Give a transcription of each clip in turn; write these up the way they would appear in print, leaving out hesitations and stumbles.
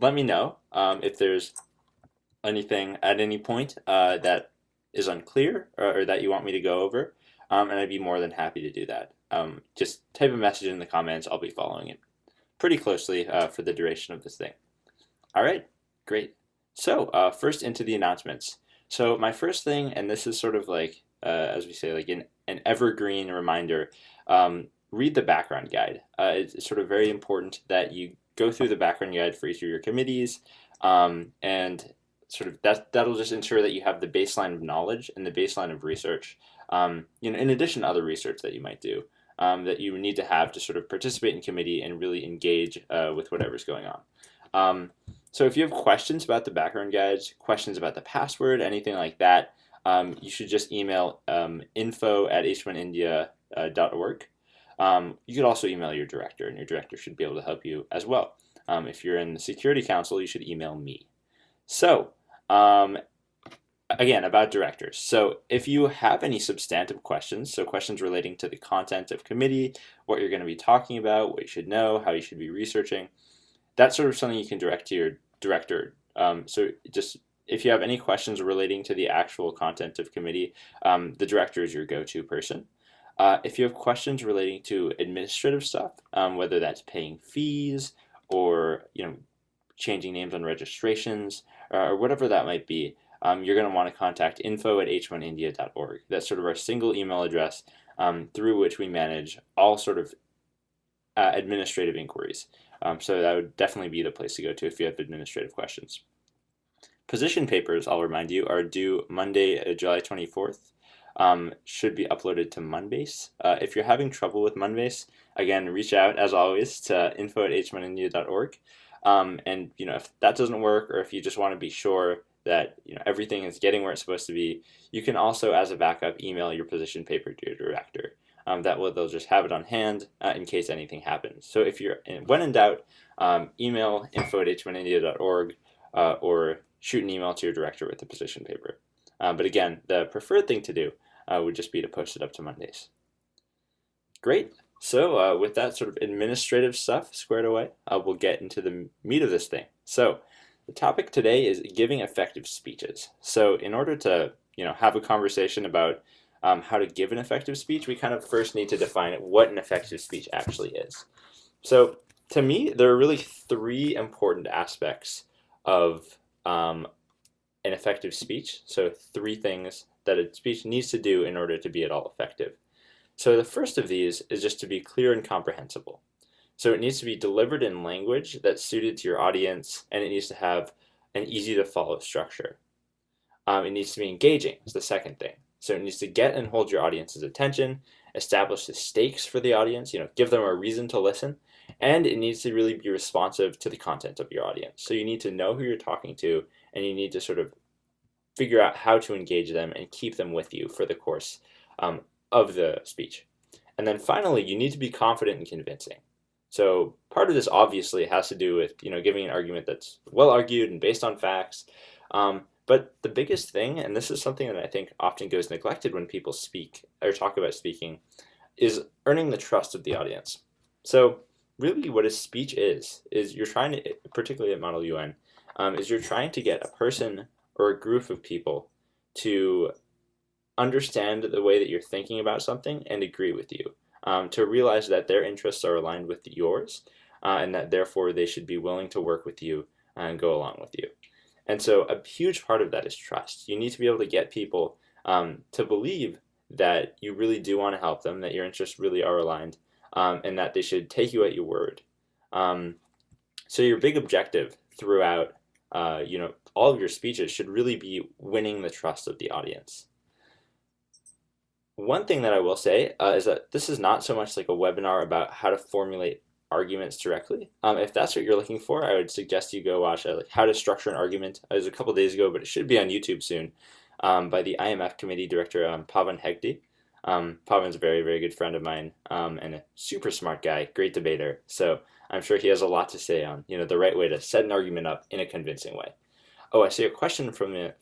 let me know if there's anything at any point that is unclear or that you want me to go over, and I'd be more than happy to do that. Just type a message in the comments. I'll be following it pretty closely for the duration of this thing. All right, great. So first into the announcements. So my first thing, and this is sort of like, as we say, like an evergreen reminder, read the background guide. It's sort of very important that you go through the background guide for each of your committees, and sort of that'll just ensure that you have the baseline of knowledge and the baseline of research, in addition to other research that you might do, that you need to have to sort of participate in committee and really engage with whatever's going on. So if you have questions about the background guides, questions about the password, anything like that, you should just email info@hmunindia.org. You could also email your director, and your director should be able to help you as well. If you're in the Security Council, you should email me. So, again, about directors. So if you have any substantive questions, so questions relating to the content of committee, what you're going to be talking about, what you should know, how you should be researching, that's sort of something you can direct to your director. So just if you have any questions relating to the actual content of committee, the director is your go-to person. If you have questions relating to administrative stuff, whether that's paying fees or changing names on registrations or whatever that might be, you're going to want to contact info@hmunindia.org. That's sort of our single email address through which we manage all sort of administrative inquiries. So that would definitely be the place to go to if you have administrative questions. Position papers, I'll remind you, are due Monday, July 24th. Should be uploaded to Monbase. If you're having trouble with Monbase, again, reach out as always to info@hmunindia.org. And if that doesn't work, or if you just want to be sure that everything is getting where it's supposed to be, you can also, as a backup, email your position paper to your director. They'll just have it on hand in case anything happens. So when in doubt, email info@hmunindia.org or shoot an email to your director with the position paper. But again, the preferred thing to do would just be to post it up to Mondays. Great. So with that sort of administrative stuff squared away, we'll get into the meat of this thing. So the topic today is giving effective speeches. So in order to have a conversation about how to give an effective speech, we kind of first need to define what an effective speech actually is. So to me, there are really three important aspects of an effective speech. So three things that a speech needs to do in order to be at all effective. So the first of these is just to be clear and comprehensible. So it needs to be delivered in language that's suited to your audience, and it needs to have an easy to follow structure. It needs to be engaging is the second thing. So it needs to get and hold your audience's attention, establish the stakes for the audience, give them a reason to listen, and it needs to really be responsive to the content of your audience. So you need to know who you're talking to, and you need to sort of figure out how to engage them and keep them with you for the course of the speech. And then finally, you need to be confident and convincing. So part of this obviously has to do with giving an argument that's well argued and based on facts. But the biggest thing, and this is something that I think often goes neglected when people speak or talk about speaking, is earning the trust of the audience. So really what a speech is you're trying to, particularly at Model UN, is you're trying to get a person or a group of people to understand the way that you're thinking about something and agree with you, to realize that their interests are aligned with yours, and that therefore they should be willing to work with you and go along with you. And so a huge part of that is trust. You need to be able to get people to believe that you really do want to help them, that your interests really are aligned, and that they should take you at your word. So your big objective throughout all of your speeches should really be winning the trust of the audience. One thing that I will say is that this is not so much like a webinar about how to formulate arguments directly. If that's what you're looking for, I would suggest you go watch How to Structure an Argument. It was a couple days ago, but it should be on YouTube soon, by the IMF committee director, Pavan Hegde. Pavan's a very, very good friend of mine, and a super smart guy, great debater. So I'm sure he has a lot to say on the right way to set an argument up in a convincing way. Oh, I see a question from the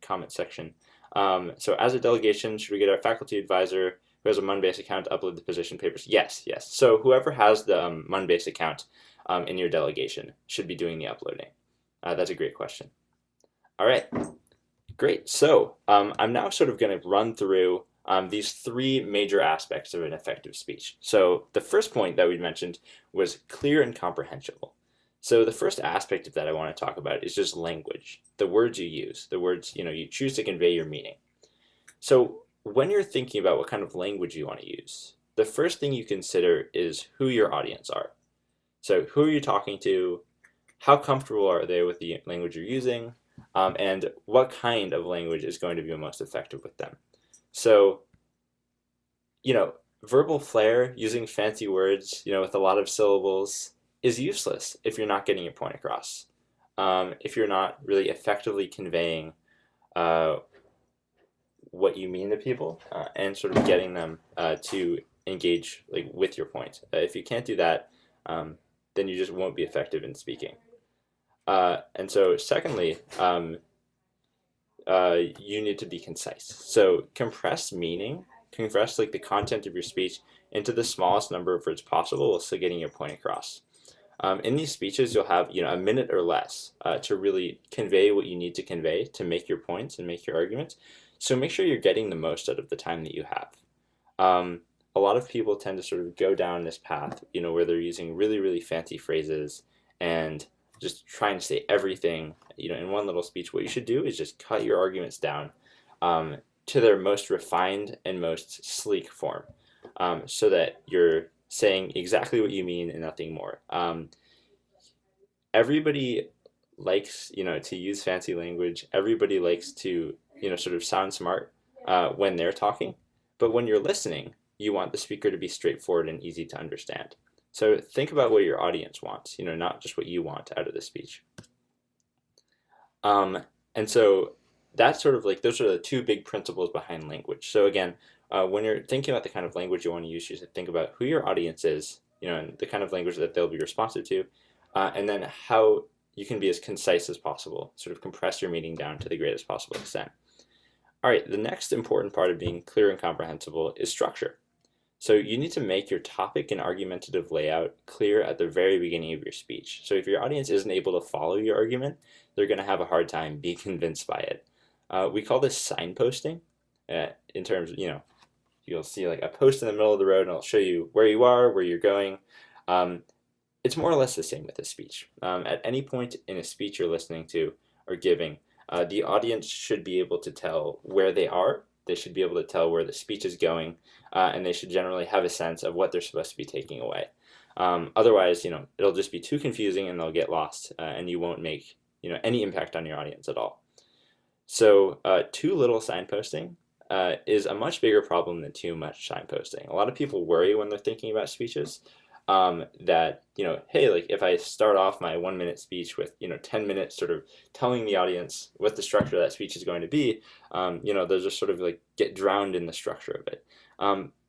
comment section. So as a delegation, should we get our faculty advisor who has a Monbase account to upload the position papers? Yes. So whoever has the Monbase account in your delegation should be doing the uploading? That's a great question. All right, great. So I'm now sort of going to run through these three major aspects of an effective speech. So the first point that we mentioned was clear and comprehensible. So the first aspect of that I want to talk about is just language, the words you use, the words you choose to convey your meaning. So when you're thinking about what kind of language you want to use, the first thing you consider is who your audience are. So who are you talking to? How comfortable are they with the language you're using? And what kind of language is going to be most effective with them? So, verbal flair, using fancy words, with a lot of syllables, is useless if you're not getting your point across. If you're not really effectively conveying what you mean to people and sort of getting them to engage with your point. If you can't do that, then you just won't be effective in speaking. And so secondly, you need to be concise. So compress the content of your speech into the smallest number of words possible while still getting your point across. In these speeches, you'll have a minute or less to really convey what you need to convey to make your points and make your arguments. So make sure you're getting the most out of the time that you have. A lot of people tend to sort of go down this path, where they're using really, really fancy phrases and just trying to say everything, in one little speech. What you should do is just cut your arguments down to their most refined and most sleek form, so that you're saying exactly what you mean and nothing more. Everybody likes, to use fancy language. Everybody likes to, sort of sound smart when they're talking. But when you're listening, you want the speaker to be straightforward and easy to understand. So think about what your audience wants, not just what you want out of the speech. And so that's sort of those are the two big principles behind language. So again, when you're thinking about the kind of language you want to use, you should think about who your audience is, and the kind of language that they'll be responsive to, and then how you can be as concise as possible, sort of compress your meaning down to the greatest possible extent. All right, the next important part of being clear and comprehensible is structure. So you need to make your topic and argumentative layout clear at the very beginning of your speech. So if your audience isn't able to follow your argument, they're going to have a hard time being convinced by it. We call this signposting in terms of, you'll see a post in the middle of the road and it'll show you where you are, where you're going. It's more or less the same with a speech. At any point in a speech you're listening to or giving, the audience should be able to tell where they are. They should be able to tell where the speech is going, and they should generally have a sense of what they're supposed to be taking away. Otherwise, it'll just be too confusing and they'll get lost, and you won't make, any impact on your audience at all. So too little signposting is a much bigger problem than too much signposting. A lot of people worry when they're thinking about speeches that, hey, if I start off my 1 minute speech with, 10 minutes sort of telling the audience what the structure of that speech is going to be, they'll just sort of get drowned in the structure of it.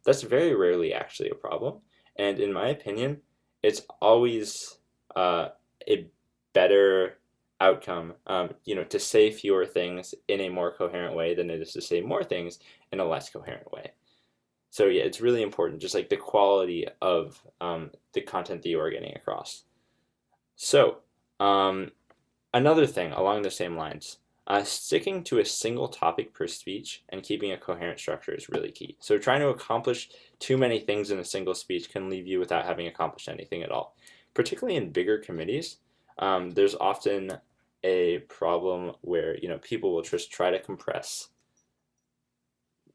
That's very rarely actually a problem. And in my opinion, it's always a better outcome, to say fewer things in a more coherent way than it is to say more things in a less coherent way. So yeah, it's really important, just the quality of the content that you are getting across. So another thing along the same lines, sticking to a single topic per speech and keeping a coherent structure is really key. So trying to accomplish too many things in a single speech can leave you without having accomplished anything at all. Particularly in bigger committees, there's often a problem where people will just try to compress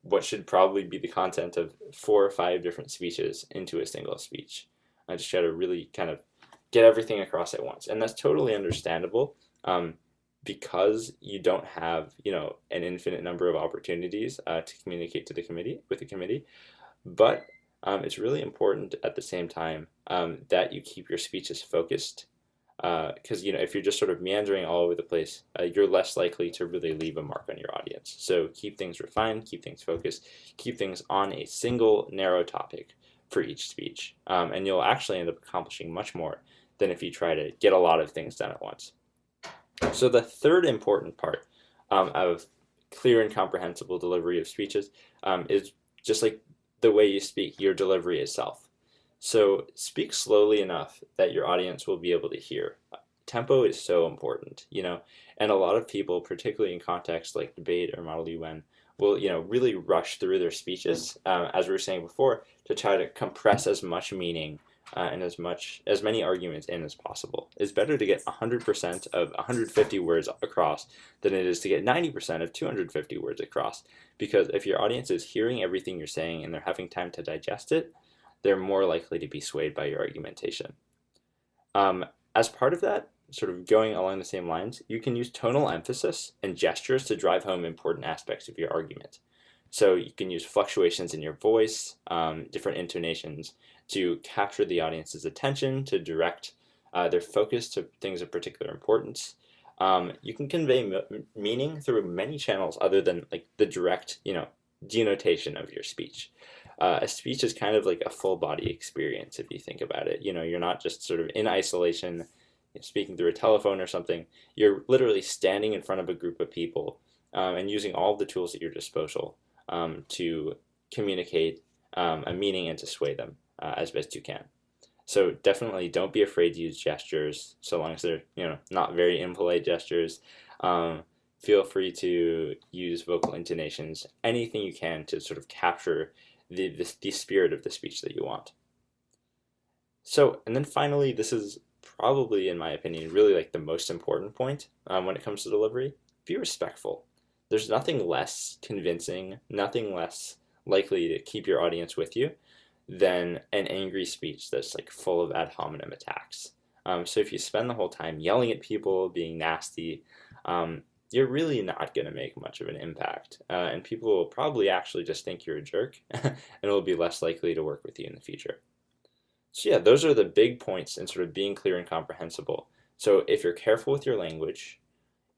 what should probably be the content of 4 or 5 different speeches into a single speech. I just try to really kind of get everything across at once. And that's totally understandable because you don't have, an infinite number of opportunities to communicate to the committee, with the committee. But it's really important at the same time that you keep your speeches focused. Because if you're just sort of meandering all over the place, you're less likely to really leave a mark on your audience. So keep things refined, keep things focused, keep things on a single narrow topic for each speech, and you'll actually end up accomplishing much more than if you try to get a lot of things done at once. So the third important part of clear and comprehensible delivery of speeches is just the way you speak, your delivery itself. So speak slowly enough that your audience will be able to hear. Tempo is so important, and a lot of people, particularly in contexts like debate or Model UN, will, really rush through their speeches, as we were saying before, to try to compress as much meaning and as many arguments in as possible. It's better to get 100% of 150 words across than it is to get 90% of 250 words across, because if your audience is hearing everything you're saying and they're having time to digest it, they're more likely to be swayed by your argumentation. As part of that, sort of going along the same lines, you can use tonal emphasis and gestures to drive home important aspects of your argument. So you can use fluctuations in your voice, different intonations to capture the audience's attention, to direct their focus to things of particular importance. You can convey meaning through many channels other than like the direct, denotation of your speech. A speech is kind of like a full body experience if you think about it. You're not just sort of in isolation, speaking through a telephone or something. You're literally standing in front of a group of people and using all of the tools at your disposal to communicate a meaning and to sway them as best you can. So definitely don't be afraid to use gestures, so long as they're not very impolite gestures. Feel free to use vocal intonations, anything you can to sort of capture the spirit of the speech that you want. So, and then finally, this is probably, in my opinion, really like the most important point when it comes to delivery. Be respectful. There's nothing less convincing, nothing less likely to keep your audience with you than an angry speech that's like full of ad hominem attacks. So if you spend the whole time yelling at people, being nasty, you're really not going to make much of an impact. And people will probably actually just think you're a jerk and will be less likely to work with you in the future. So yeah, those are the big points in sort of being clear and comprehensible. So if you're careful with your language,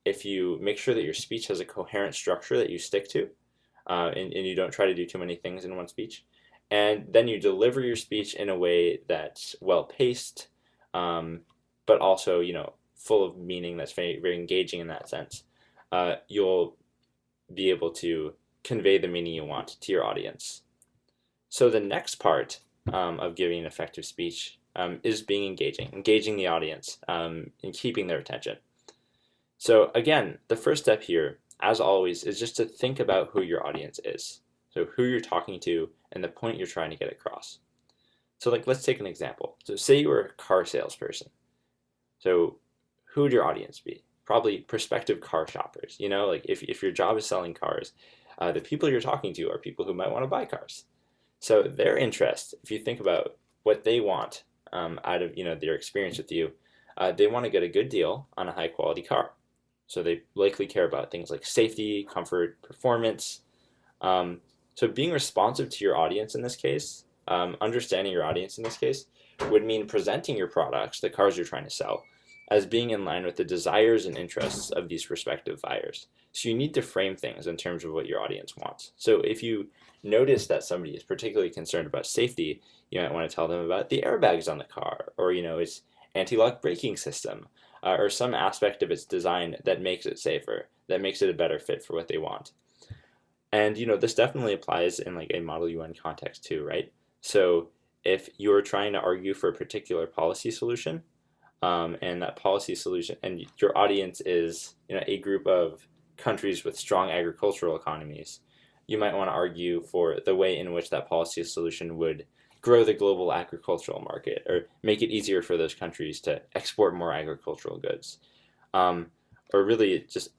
if you make sure that your speech has a coherent structure that you stick to, and you don't try to do too many things in one speech, and then you deliver your speech in a way that's well-paced, but also, full of meaning, that's very, very engaging in that sense, you'll be able to convey the meaning you want to your audience. So the next part of giving an effective speech is being engaging the audience and keeping their attention. So again, the first step here, as always, is just to think about who your audience is. So who you're talking to and the point you're trying to get across. So let's take an example. So say you were a car salesperson. So who would your audience be? Probably prospective car shoppers. If your job is selling cars, the people you're talking to are people who might want to buy cars. So their interest, if you think about what they want out of their experience with you, they want to get a good deal on a high quality car. So they likely care about things like safety, comfort, performance. So being responsive to your audience in this case, understanding your audience in this case, would mean presenting your products, the cars you're trying to sell, as being in line with the desires and interests of these prospective buyers. So you need to frame things in terms of what your audience wants. So if you notice that somebody is particularly concerned about safety, you might want to tell them about the airbags on the car, or its anti-lock braking system, or some aspect of its design that makes it safer, that makes it a better fit for what they want. And this definitely applies in like a Model UN context too, right? So if you're trying to argue for a particular policy solution, and that policy solution, and your audience is a group of countries with strong agricultural economies, you might want to argue for the way in which that policy solution would grow the global agricultural market or make it easier for those countries to export more agricultural goods, or really just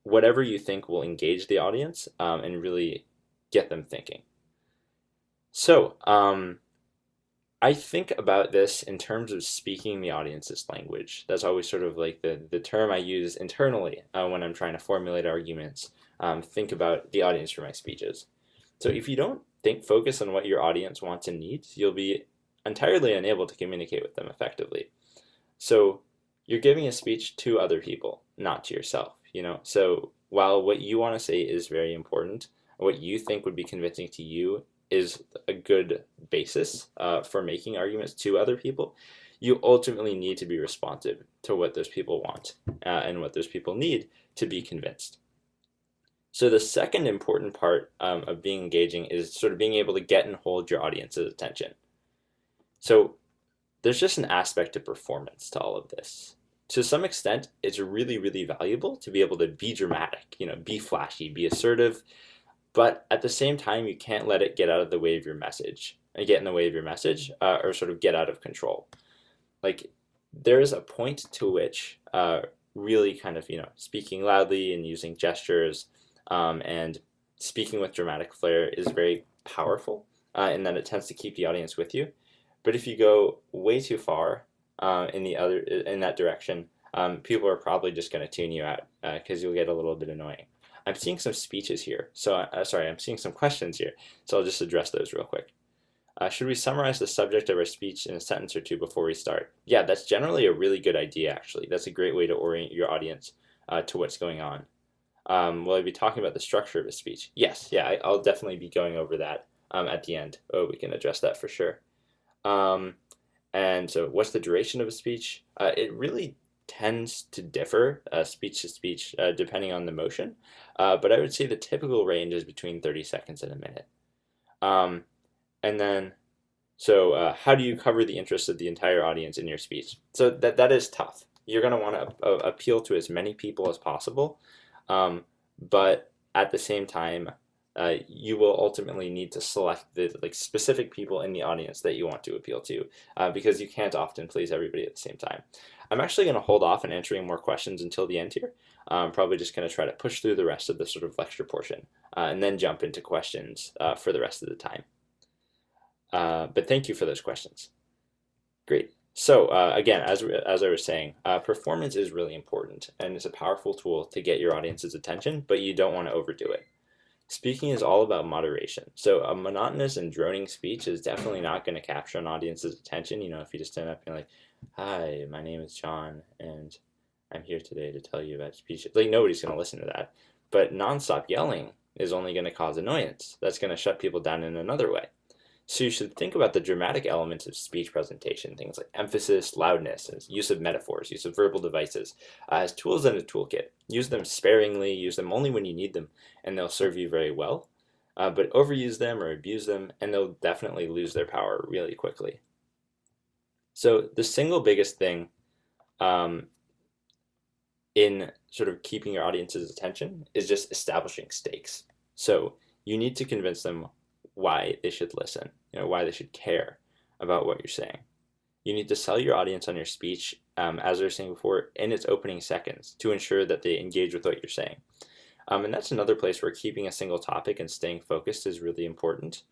whatever you think will engage the audience and really get them thinking. So I think about this in terms of speaking the audience's language. That's always sort of like the term I use internally when I'm trying to formulate arguments. Think about the audience for my speeches. So if you don't focus on what your audience wants and needs, you'll be entirely unable to communicate with them effectively. So you're giving a speech to other people, not to yourself. So while what you want to say is very important, what you think would be convincing to you is a good basis for making arguments to other people, you ultimately need to be responsive to what those people want and what those people need to be convinced. So the second important part of being engaging is sort of being able to get and hold your audience's attention. So there's just an aspect of performance to all of this. To some extent, it's really, really valuable to be able to be dramatic, be flashy, be assertive, but at the same time, you can't let it get out of the way of your message, get in the way of your message, or sort of get out of control. Like, there is a point to which really kind of, speaking loudly and using gestures and speaking with dramatic flair is very powerful in that it tends to keep the audience with you. But if you go way too far in that direction, people are probably just going to tune you out because you'll get a little bit annoying. I'm seeing some speeches here, so sorry, I'm seeing some questions here, so I'll just address those real quick. Should we summarize the subject of our speech in a sentence or two before we start? Yeah, that's generally a really good idea, actually. That's a great way to orient your audience to what's going on. Will I be talking about the structure of a speech? Yes, yeah, I'll definitely be going over that at the end. Oh, we can address that for sure. And so what's the duration of a speech? It really tends to differ speech to speech depending on the motion, but I would say the typical range is between 30 seconds and a minute. And then, so how do you cover the interests of the entire audience in your speech? So that is tough. You're going to want to appeal to as many people as possible, but at the same time, you will ultimately need to select the specific people in the audience that you want to appeal to, because you can't often please everybody at the same time. I'm actually going to hold off on answering more questions until the end here. I'm probably just going to try to push through the rest of the sort of lecture portion and then jump into questions for the rest of the time. But thank you for those questions. Great. So again, as I was saying, performance is really important, and it's a powerful tool to get your audience's attention, but you don't want to overdo it. Speaking is all about moderation. So a monotonous and droning speech is definitely not going to capture an audience's attention. If you just stand up and like, "Hi, my name is John, and I'm here today to tell you about speech." Like, nobody's going to listen to that. But nonstop yelling is only going to cause annoyance. That's going to shut people down in another way. So you should think about the dramatic elements of speech presentation, things like emphasis, loudness, use of metaphors, use of verbal devices, as tools in a toolkit. Use them sparingly, use them only when you need them, and they'll serve you very well. But overuse them or abuse them, and they'll definitely lose their power really quickly. So the single biggest thing in sort of keeping your audience's attention is just establishing stakes. So you need to convince them why they should listen, why they should care about what you're saying. You need to sell your audience on your speech, as I was saying before, in its opening seconds to ensure that they engage with what you're saying. And that's another place where keeping a single topic and staying focused is really important.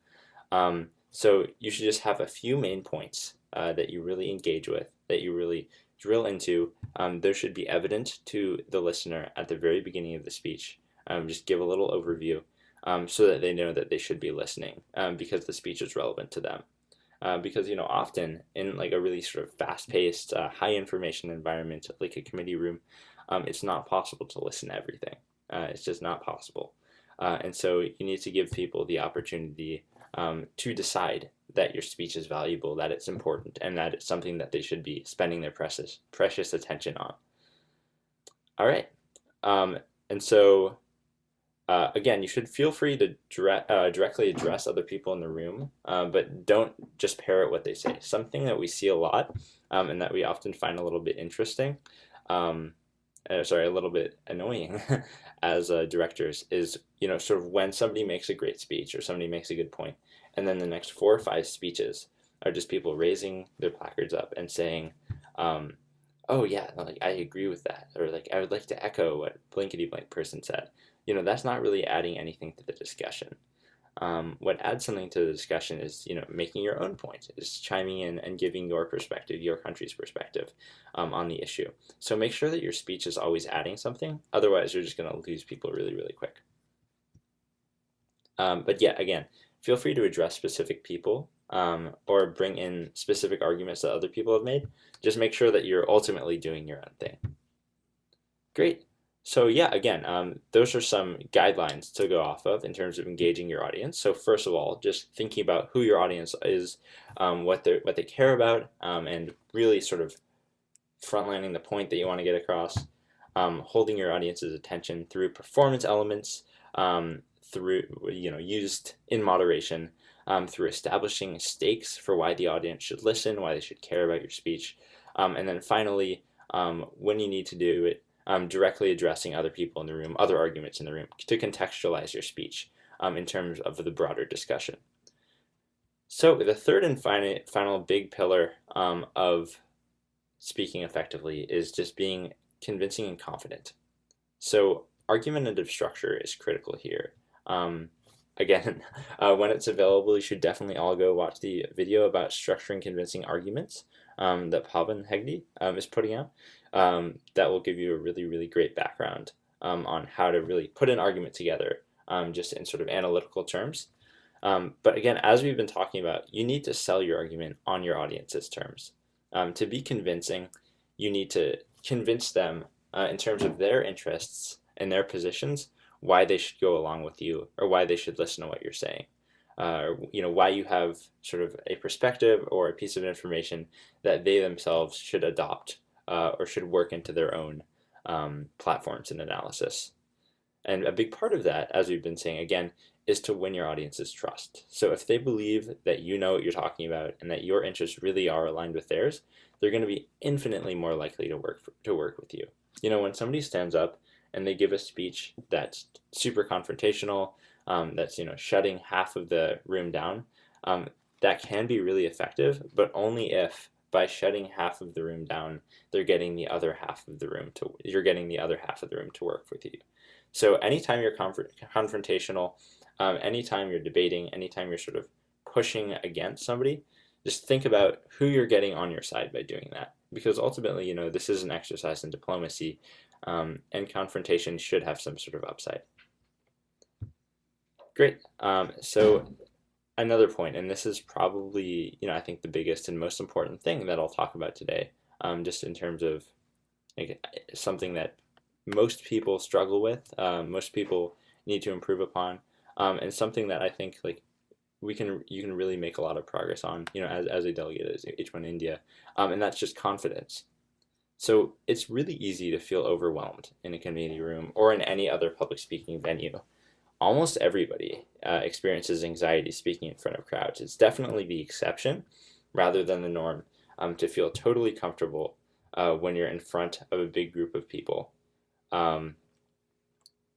So you should just have a few main points that you really engage with, that you really drill into. Those should be evident to the listener at the very beginning of the speech. Just give a little overview. So that they know that they should be listening because the speech is relevant to them. Because often in like a really sort of fast-paced, high information environment like a committee room, it's not possible to listen to everything. It's just not possible. And so you need to give people the opportunity to decide that your speech is valuable, that it's important, and that it's something that they should be spending their precious attention on. All right. And so again, you should feel free to directly address other people in the room, but don't just parrot what they say. Something that we see a lot and that we often find a little bit interesting, a little bit annoying as directors is, sort of when somebody makes a great speech or somebody makes a good point, and then the next 4 or 5 speeches are just people raising their placards up and saying, oh yeah, like I agree with that, or like I would like to echo what blankety blank person said. That's not really adding anything to the discussion. What adds something to the discussion is, making your own point, is chiming in and giving your perspective, your country's perspective on the issue. So make sure that your speech is always adding something. Otherwise, you're just going to lose people really, really quick. But yeah, again, feel free to address specific people or bring in specific arguments that other people have made. Just make sure that you're ultimately doing your own thing. Great. So yeah, again, those are some guidelines to go off of in terms of engaging your audience. So first of all, just thinking about who your audience is, what they care about, and really sort of frontlining the point that you want to get across, holding your audience's attention through performance elements, through used in moderation, through establishing stakes for why the audience should listen, why they should care about your speech, and then finally, when you need to do it, directly addressing other people in the room, other arguments in the room, to contextualize your speech in terms of the broader discussion. So the third and final big pillar of speaking effectively is just being convincing and confident. So argumentative structure is critical here. Again, when it's available, you should definitely all go watch the video about structuring convincing arguments that Pavan Hegde is putting out. That will give you a really, really great background on how to really put an argument together just in sort of analytical terms. But again, as we've been talking about, you need to sell your argument on your audience's terms. To be convincing, you need to convince them in terms of their interests and their positions, why they should go along with you or why they should listen to what you're saying. Why you have sort of a perspective or a piece of information that they themselves should adopt or should work into their own platforms and analysis. And a big part of that, as we've been saying again, is to win your audience's trust. So if they believe that you know what you're talking about and that your interests really are aligned with theirs, they're going to be infinitely more likely to work with you. When somebody stands up and they give a speech that's super confrontational, that's shutting half of the room down, that can be really effective, but only if by shutting half of the room down, you're getting the other half of the room to work with you. So anytime you're confrontational, anytime you're debating, anytime you're sort of pushing against somebody, just think about who you're getting on your side by doing that. Because ultimately, this is an exercise in diplomacy, and confrontation should have some sort of upside. Great. So another point, and this is probably, I think the biggest and most important thing that I'll talk about today, just in terms of something that most people struggle with, most people need to improve upon, and something that I think you can really make a lot of progress on, as a delegate as HMUN India, and that's just confidence. So it's really easy to feel overwhelmed in a community room or in any other public speaking venue. Almost everybody experiences anxiety speaking in front of crowds. It's definitely the exception rather than the norm to feel totally comfortable when you're in front of a big group of people. And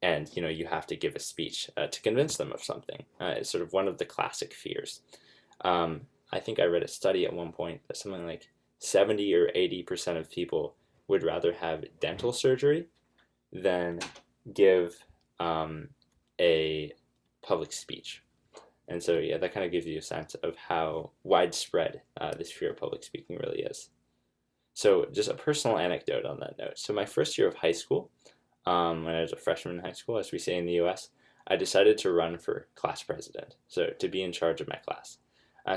you have to give a speech to convince them of something. It's sort of one of the classic fears. I think I read a study at one point that something like 70 or 80% of people would rather have dental surgery than give a public speech. And so, yeah, that kind of gives you a sense of how widespread this fear of public speaking really is. So just a personal anecdote on that note. So my first year of high school, when I was a freshman in high school, as we say in the US, I decided to run for class president, so to be in charge of my class.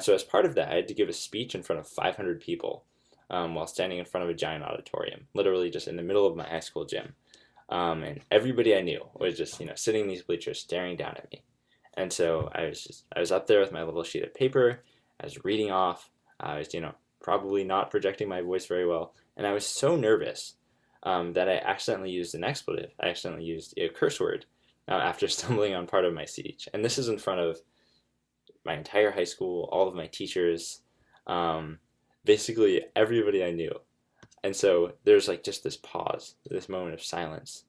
So as part of that, I had to give a speech in front of 500 people while standing in front of a giant auditorium, literally just in the middle of my high school gym. And everybody I knew was just, sitting in these bleachers staring down at me. And so I was up there with my little sheet of paper. I was reading off. I was, probably not projecting my voice very well. And I was so nervous that I accidentally used an expletive. I accidentally used a curse word after stumbling on part of my speech. And this is in front of my entire high school, all of my teachers, basically everybody I knew. And so there's just this pause, this moment of silence,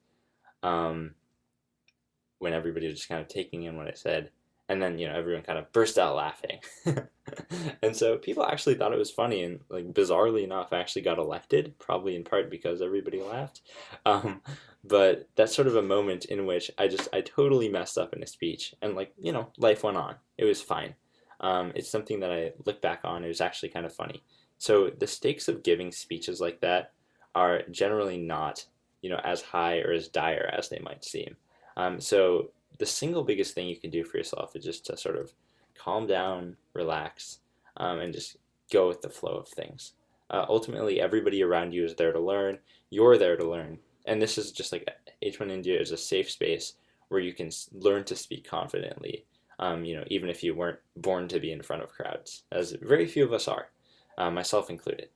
when everybody was just kind of taking in what I said. And then, everyone kind of burst out laughing. And so people actually thought it was funny. And bizarrely enough, I actually got elected, probably in part because everybody laughed. But that's sort of a moment in which I totally messed up in a speech. And life went on. It was fine. It's something that I look back on. It was actually kind of funny. So the stakes of giving speeches like that are generally not, as high or as dire as they might seem. So the single biggest thing you can do for yourself is just to sort of calm down, relax, and just go with the flow of things. Ultimately, everybody around you is there to learn. You're there to learn. And this is just HMUN India is a safe space where you can learn to speak confidently, even if you weren't born to be in front of crowds, as very few of us are, myself included.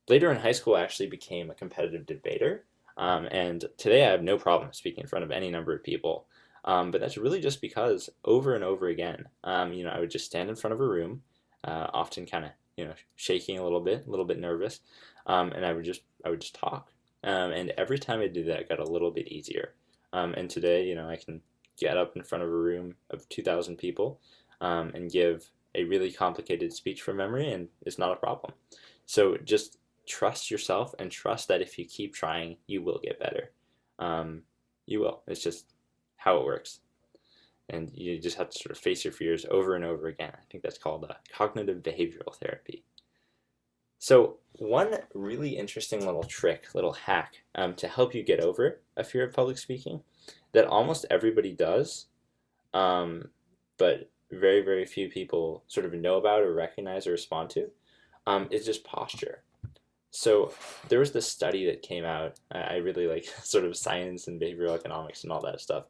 Later in high school, I actually became a competitive debater. And today I have no problem speaking in front of any number of people. But that's really just because over and over again, I would just stand in front of a room, often kind of, shaking a little bit nervous, and I would just talk. And every time I did that, it got a little bit easier. And today, I can get up in front of a room of 2,000 people, and give a really complicated speech from memory, and it's not a problem. So just trust yourself and trust that if you keep trying, you will get better. You will. It's just how it works. And you just have to sort of face your fears over and over again. I think that's called cognitive behavioral therapy. So one really interesting little trick, little hack, to help you get over a fear of public speaking that almost everybody does, but very, very few people sort of know about or recognize or respond to, is just posture. So there was this study that came out. I really like sort of science and behavioral economics and all that stuff.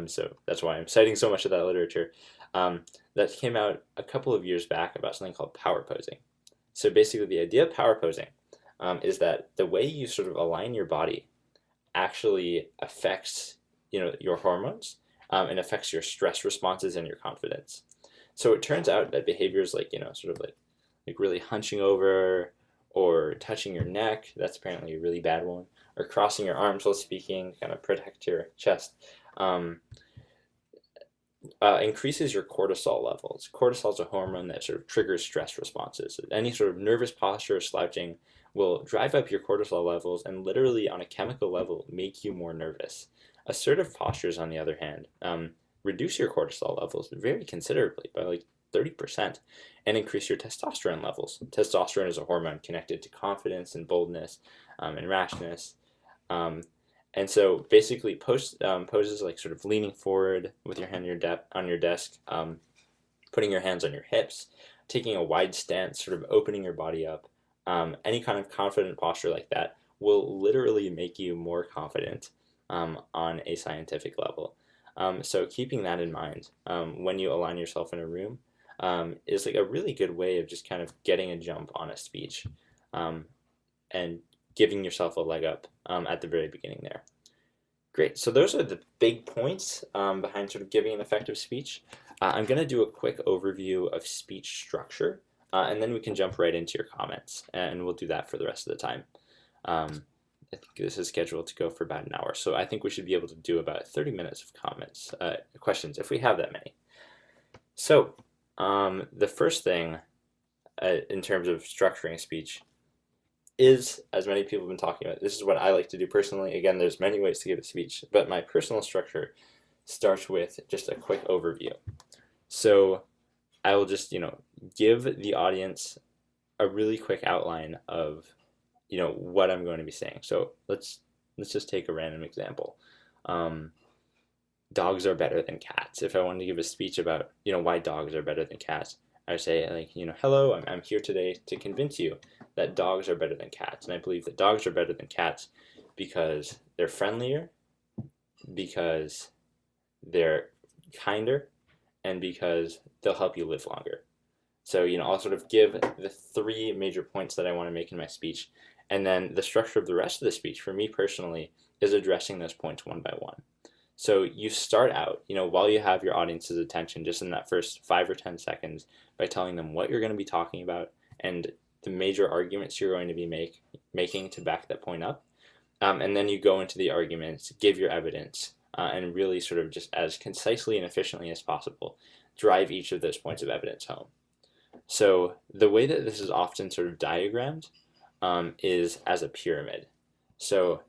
So that's why I'm citing so much of that literature. That came out a couple of years back about something called power posing. So basically the idea of power posing is that the way you sort of align your body actually affects, your hormones, and affects your stress responses and your confidence. So it turns out that behaviors like, sort of like really hunching over, or touching your neck, that's apparently a really bad one, or crossing your arms while speaking, kind of protect your chest, increases your cortisol levels. Cortisol is a hormone that sort of triggers stress responses. Any sort of nervous posture or slouching will drive up your cortisol levels and literally on a chemical level make you more nervous. Assertive postures, on the other hand, reduce your cortisol levels very considerably by like 30% and increase your testosterone levels. Testosterone is a hormone connected to confidence and boldness, and rashness. And so basically poses like sort of leaning forward with your hand on your desk, putting your hands on your hips, taking a wide stance, sort of opening your body up. Any kind of confident posture like that will literally make you more confident on a scientific level. So keeping that in mind when you align yourself in a room is like a really good way of just kind of getting a jump on a speech, and giving yourself a leg up at the very beginning there. Great. So those are the big points behind sort of giving an effective speech. I'm going to do a quick overview of speech structure, and then we can jump right into your comments, and we'll do that for the rest of the time. I think this is scheduled to go for about an hour, so I think we should be able to do about 30 minutes of questions, if we have that many. So the first thing in terms of structuring a speech is, as many people have been talking about, this is what I like to do personally. Again, there's many ways to give a speech, but my personal structure starts with just a quick overview. So I will just, give the audience a really quick outline of, what I'm going to be saying. So let's just take a random example. Dogs are better than cats. If I wanted to give a speech about, why dogs are better than cats, I would say, like, hello, I'm here today to convince you that dogs are better than cats. And I believe that dogs are better than cats because they're friendlier, because they're kinder, and because they'll help you live longer. So, I'll sort of give the three major points that I want to make in my speech. And then the structure of the rest of the speech, for me personally, is addressing those points one by one. So you start out, while you have your audience's attention, just in that first 5 or 10 seconds, by telling them what you're going to be talking about and the major arguments you're going to be making to back that point up. And then you go into the arguments, give your evidence, and really sort of just as concisely and efficiently as possible, drive each of those points of evidence home. So the way that this is often sort of diagrammed is as a pyramid. So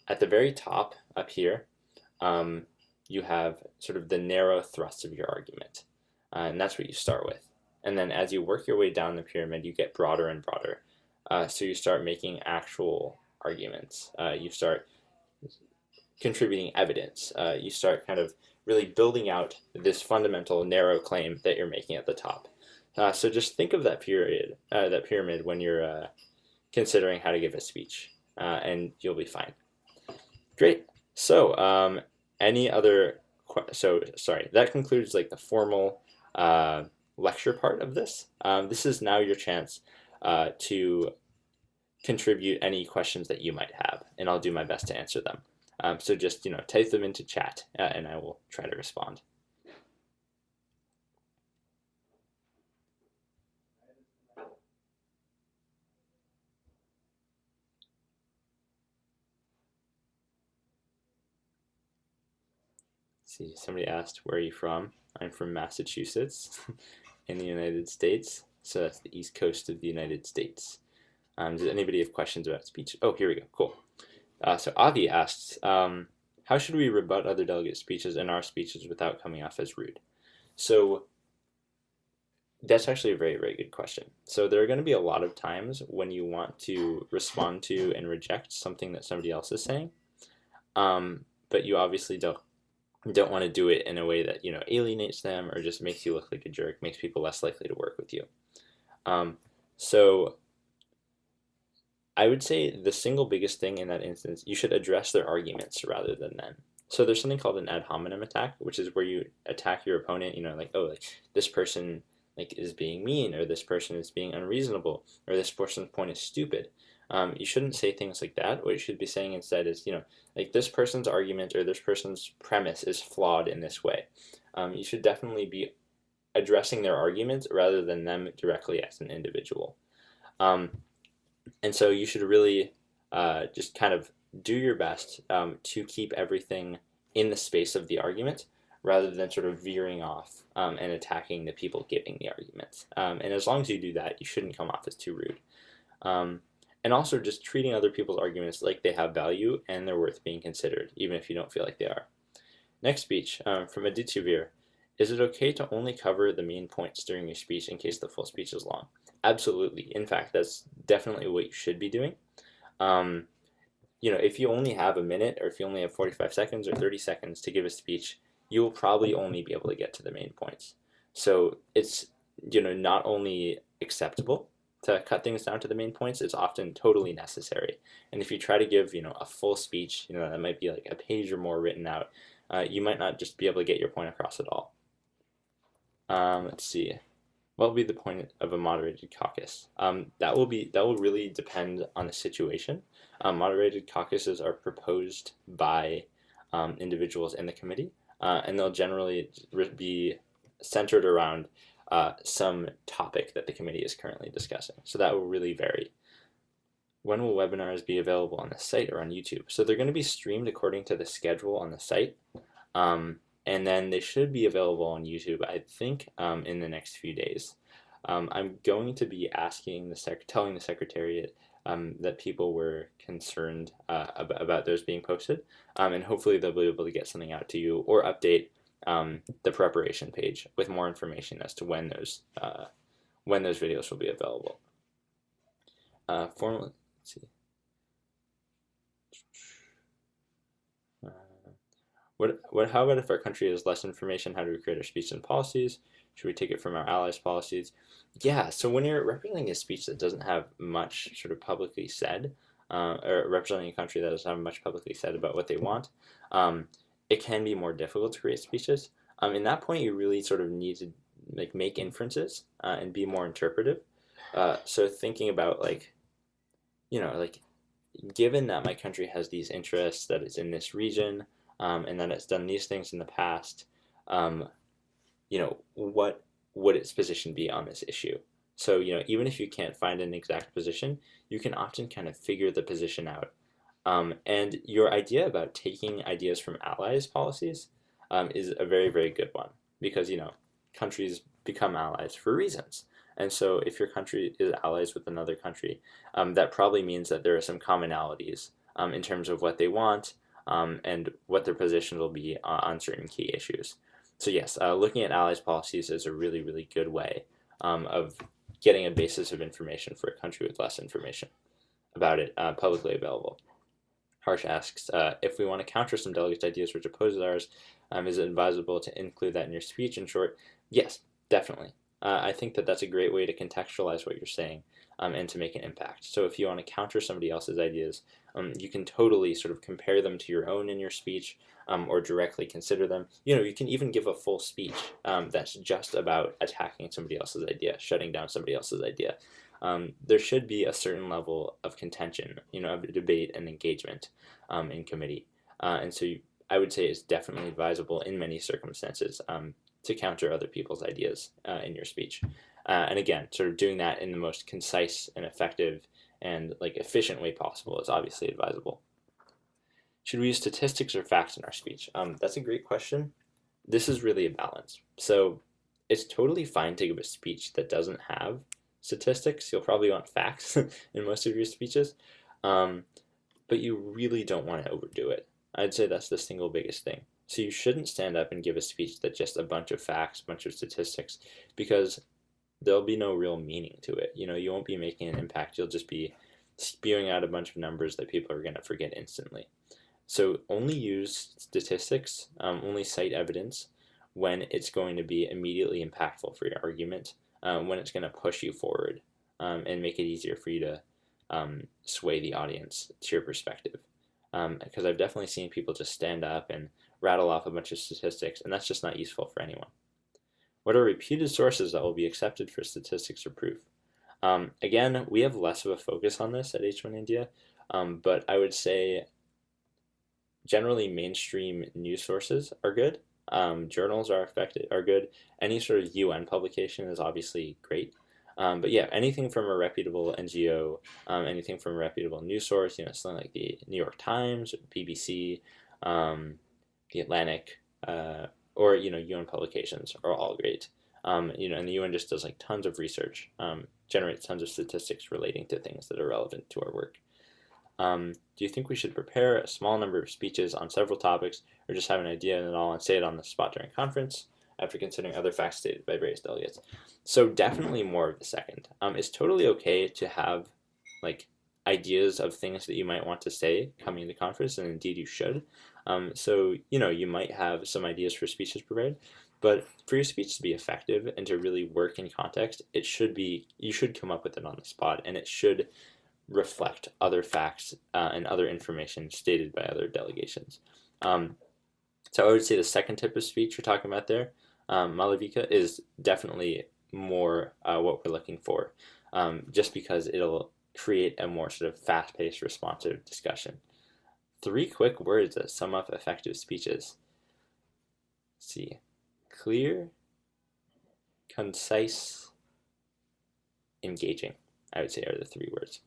at the very top up here, you have sort of the narrow thrust of your argument, and that's what you start with. And then as you work your way down the pyramid, you get broader and broader. So you start making actual arguments. You start contributing evidence. You start kind of really building out this fundamental narrow claim that you're making at the top. So just think of that pyramid when you're considering how to give a speech, and you'll be fine. Great. So any other? That concludes like the formal lecture part of this. This is now your chance to contribute any questions that you might have, and I'll do my best to answer them. So just, type them into chat and I will try to respond. See, somebody asked, where are you from? I'm from Massachusetts in the United States. So that's the East Coast of the United States. Does anybody have questions about speech? Oh, here we go. Cool. So Avi asks, how should we rebut other delegate speeches in our speeches without coming off as rude? So that's actually a very, very good question. So there are going to be a lot of times when you want to respond to and reject something that somebody else is saying, but you obviously don't want to do it in a way that alienates them or just makes you look like a jerk, makes people less likely to work with you. So I would say the single biggest thing in that instance, you should address their arguments rather than them. So there's something called an ad hominem attack, which is where you attack your opponent, like, oh, like this person is being mean, or this person is being unreasonable, or this person's point is stupid. You shouldn't say things like that. What you should be saying instead is, like this person's argument or this person's premise is flawed in this way. You should definitely be addressing their arguments rather than them directly as an individual. And so you should really just kind of do your best to keep everything in the space of the argument rather than sort of veering off and attacking the people giving the arguments. And as long as you do that, you shouldn't come off as too rude. And also just treating other people's arguments like they have value and they're worth being considered, even if you don't feel like they are. Next speech from Adityavir. Is it okay to only cover the main points during your speech in case the full speech is long? Absolutely. In fact, that's definitely what you should be doing. If you only have a minute or if you only have 45 seconds or 30 seconds to give a speech, you will probably only be able to get to the main points. So it's, not only acceptable to cut things down to the main points, it's often totally necessary. And if you try to give, a full speech, that might be like a page or more written out, you might not just be able to get your point across at all. Let's see. What will be the point of a moderated caucus? That will really depend on the situation. Moderated caucuses are proposed by individuals in the committee, and they'll generally be centered around some topic that the committee is currently discussing. So that will really vary. When will webinars be available on the site or on YouTube? So they're going to be streamed according to the schedule on the site. And then they should be available on YouTube, I think, in the next few days. I'm going to be telling the Secretariat that people were concerned about those being posted, and hopefully they'll be able to get something out to you or update the preparation page with more information as to when those videos will be available. Let's see. How about if our country has less information? How do we create our speech and policies? Should we take it from our allies' policies? Yeah, so when you're representing a speech that doesn't have much sort of publicly said, or representing a country that doesn't have much publicly said about what they want, it can be more difficult to create speeches. In that point, you really sort of need to make inferences and be more interpretive. So thinking about given that my country has these interests, that it's in this region, and that it's done these things in the past, what would its position be on this issue? So, even if you can't find an exact position, you can often kind of figure the position out. And your idea about taking ideas from allies' policies is a very, very good one because, countries become allies for reasons. And so if your country is allies with another country, that probably means that there are some commonalities in terms of what they want and what their position will be on certain key issues. So yes, looking at allies' policies is a really, really good way of getting a basis of information for a country with less information about it publicly available. Harsh asks, if we want to counter some delegates' ideas which oppose ours, is it advisable to include that in your speech? In short, yes, definitely. I think that that's a great way to contextualize what you're saying and to make an impact. So if you want to counter somebody else's ideas, you can totally sort of compare them to your own in your speech or directly consider them. You can even give a full speech that's just about attacking somebody else's idea, shutting down somebody else's idea. There should be a certain level of contention, of debate and engagement in committee. and so I would say it's definitely advisable in many circumstances to counter other people's ideas in your speech. And again, sort of doing that in the most concise and effective and like efficient way possible is obviously advisable. Should we use statistics or facts in our speech? That's a great question. This is really a balance. So it's totally fine to give a speech that doesn't have statistics. You'll probably want facts in most of your speeches, but you really don't want to overdo it. I'd say that's the single biggest thing. So you shouldn't stand up and give a speech that's just a bunch of facts, a bunch of statistics, because there'll be no real meaning to it. You won't be making an impact. You'll just be spewing out a bunch of numbers that people are going to forget instantly. So only use statistics, only cite evidence when it's going to be immediately impactful for your argument, when it's going to push you forward and make it easier for you to sway the audience to your perspective. Because I've definitely seen people just stand up and rattle off a bunch of statistics, and that's just not useful for anyone. What are reputed sources that will be accepted for statistics or proof? Again, we have less of a focus on this at HMUN India, but I would say generally mainstream news sources are good. Journals are good. Any sort of UN publication is obviously great. But yeah, anything from a reputable NGO, anything from a reputable news source, something like the New York Times, BBC, the Atlantic, or UN publications are all great. And the UN just does like tons of research, generates tons of statistics relating to things that are relevant to our work. Do you think we should prepare a small number of speeches on several topics, or just have an idea and all and say it on the spot during conference after considering other facts stated by various delegates? So definitely more of the second. It's totally okay to have like ideas of things that you might want to say coming to conference, and indeed you should. So you might have some ideas for speeches prepared, but for your speech to be effective and to really work in context, you should come up with it on the spot, and it should reflect other facts and other information stated by other delegations. So I would say the second type of speech you're talking about there, Malavika, is definitely more what we're looking for, just because it'll create a more sort of fast-paced, responsive discussion. 3 quick words that sum up effective speeches. Let's see. Clear, concise, engaging, I would say are the 3 words.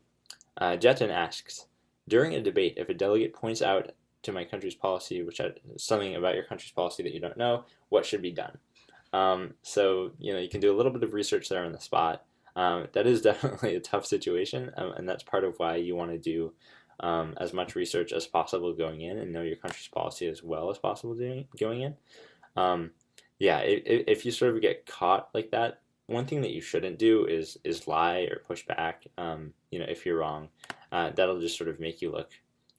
Jetin asks, during a debate, if a delegate points out to my country's policy, something about your country's policy that you don't know, what should be done? So you can do a little bit of research there on the spot. That is definitely a tough situation, and that's part of why you want to do as much research as possible going in and know your country's policy as well as possible going in. If you sort of get caught like that, one thing that you shouldn't do is lie or push back. If you're wrong, that'll just sort of make you look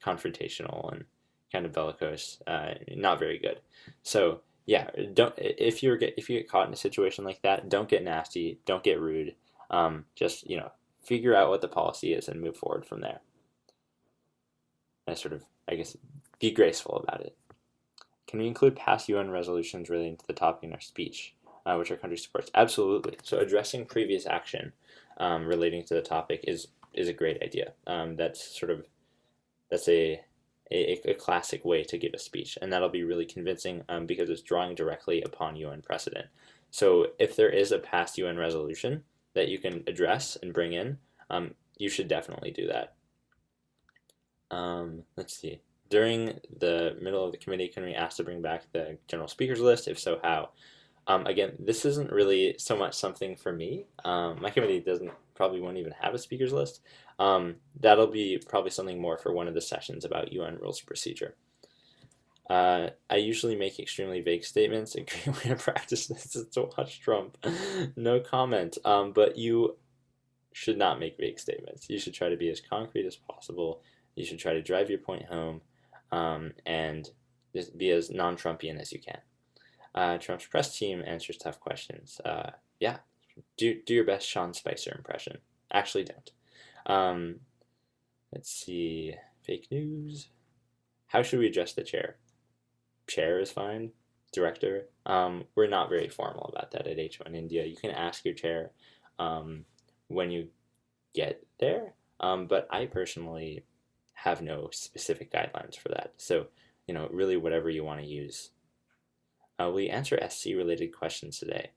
confrontational and kind of bellicose. Not very good. So yeah, if you get caught in a situation like that, don't get nasty, don't get rude. Just figure out what the policy is and move forward from there. And sort of, I guess, be graceful about it. Can we include past UN resolutions relating to the topic in our speech, which our country supports? Absolutely. So addressing previous action relating to the topic is a great idea. That's a classic way to give a speech, and that'll be really convincing because it's drawing directly upon UN precedent. So if there is a past UN resolution that you can address and bring in, you should definitely do that. Let's see. During the middle of the committee, can we ask to bring back the general speakers list? If so, how? Again, this isn't really so much something for me. My committee probably won't even have a speakers list. That'll be probably something more for one of the sessions about UN rules of procedure. I usually make extremely vague statements. A great way to practice this is to watch Trump. No comment. But you should not make vague statements. You should try to be as concrete as possible. You should try to drive your point home, and just be as non-Trumpian as you can. Trump's press team answers tough questions. Do your best Sean Spicer impression. Actually, don't. Let's see. Fake news. How should we address the chair? Chair is fine. Director. We're not very formal about that at HMUN India. You can ask your chair when you get there, but I personally have no specific guidelines for that. So really whatever you want to use. Will you answer SC-related questions today?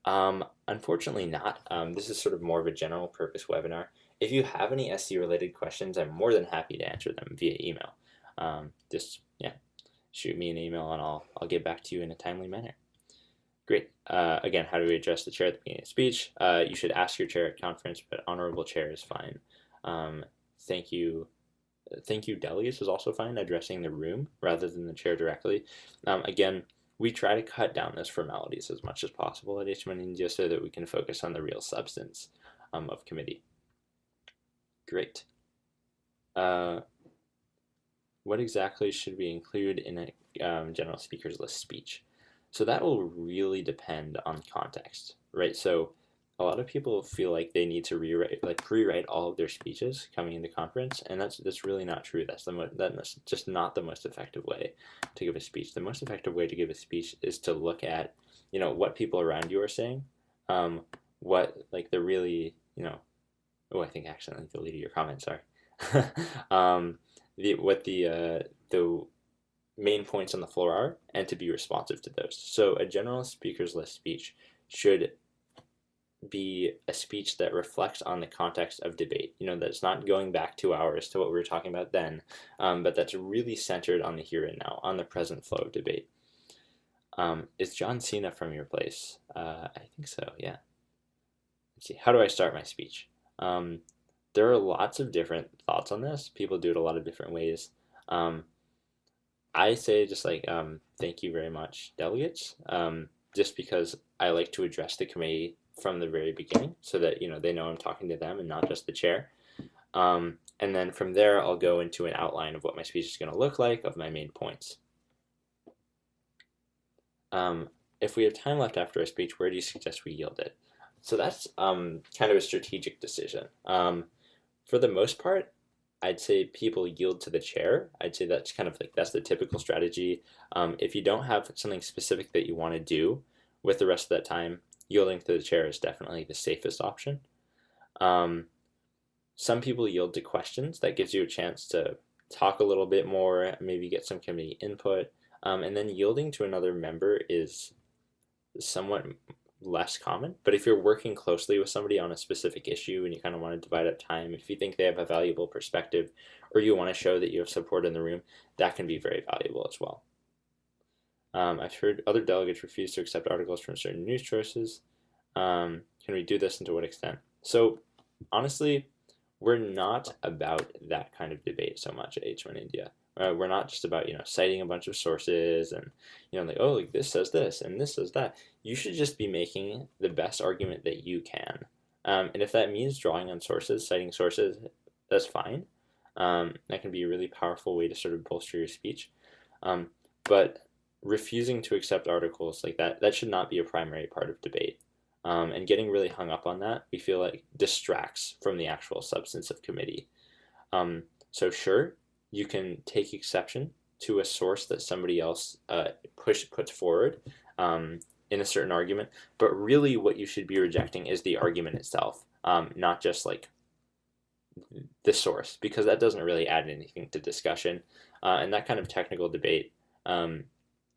Unfortunately not. This is sort of more of a general purpose webinar. If you have any SC-related questions, I'm more than happy to answer them via email. Just shoot me an email and I'll get back to you in a timely manner. Great. Again, how do we address the chair at the beginning of speech? You should ask your chair at conference, but honorable chair is fine. Thank you, delegates is also fine, addressing the room rather than the chair directly. Again, we try to cut down those formalities as much as possible at HMUN India so that we can focus on the real substance of committee. Great. What exactly should we include in a general speakers list speech? So that will really depend on context, right? So a lot of people feel like they need to rewrite all of their speeches coming into conference, and that's really not true. That's just not the most effective way to give a speech. The most effective way to give a speech is to look at, what people around you are saying, what the really, I think I accidentally deleted your comment. Sorry. What the main points on the floor are, and to be responsive to those. So a general speakers list speech should be a speech that reflects on the context of debate. That's not going back 2 hours to what we were talking about then, but that's really centered on the here and now, on the present flow of debate. Is John Cena from your place? I think so, yeah. Let's see, how do I start my speech? There are lots of different thoughts on this. People do it a lot of different ways. I say just thank you very much, delegates, just because I like to address the committee from the very beginning so that, they know I'm talking to them and not just the chair. And then from there, I'll go into an outline of what my speech is going to look like, of my main points. If we have time left after a speech, where do you suggest we yield it? So that's kind of a strategic decision. For the most part, I'd say people yield to the chair. I'd say that's kind of that's the typical strategy. If you don't have something specific that you want to do with the rest of that time, yielding to the chair is definitely the safest option. Some people yield to questions. That gives you a chance to talk a little bit more, maybe get some committee input. And then yielding to another member is somewhat less common. But if you're working closely with somebody on a specific issue and you kind of want to divide up time, if you think they have a valuable perspective or you want to show that you have support in the room, that can be very valuable as well. I've heard other delegates refuse to accept articles from certain news sources. Can we do this and to what extent? So honestly, we're not about that kind of debate so much at HMUN India. We're not just about, citing a bunch of sources and, this says this and this says that. You should just be making the best argument that you can. And if that means drawing on sources, citing sources, that's fine. That can be a really powerful way to sort of bolster your speech. But refusing to accept articles like that should not be a primary part of debate. And getting really hung up on that, we feel like distracts from the actual substance of committee. So sure, you can take exception to a source that somebody else puts forward in a certain argument, but really what you should be rejecting is the argument itself, not just the source, because that doesn't really add anything to discussion. And that kind of technical debate,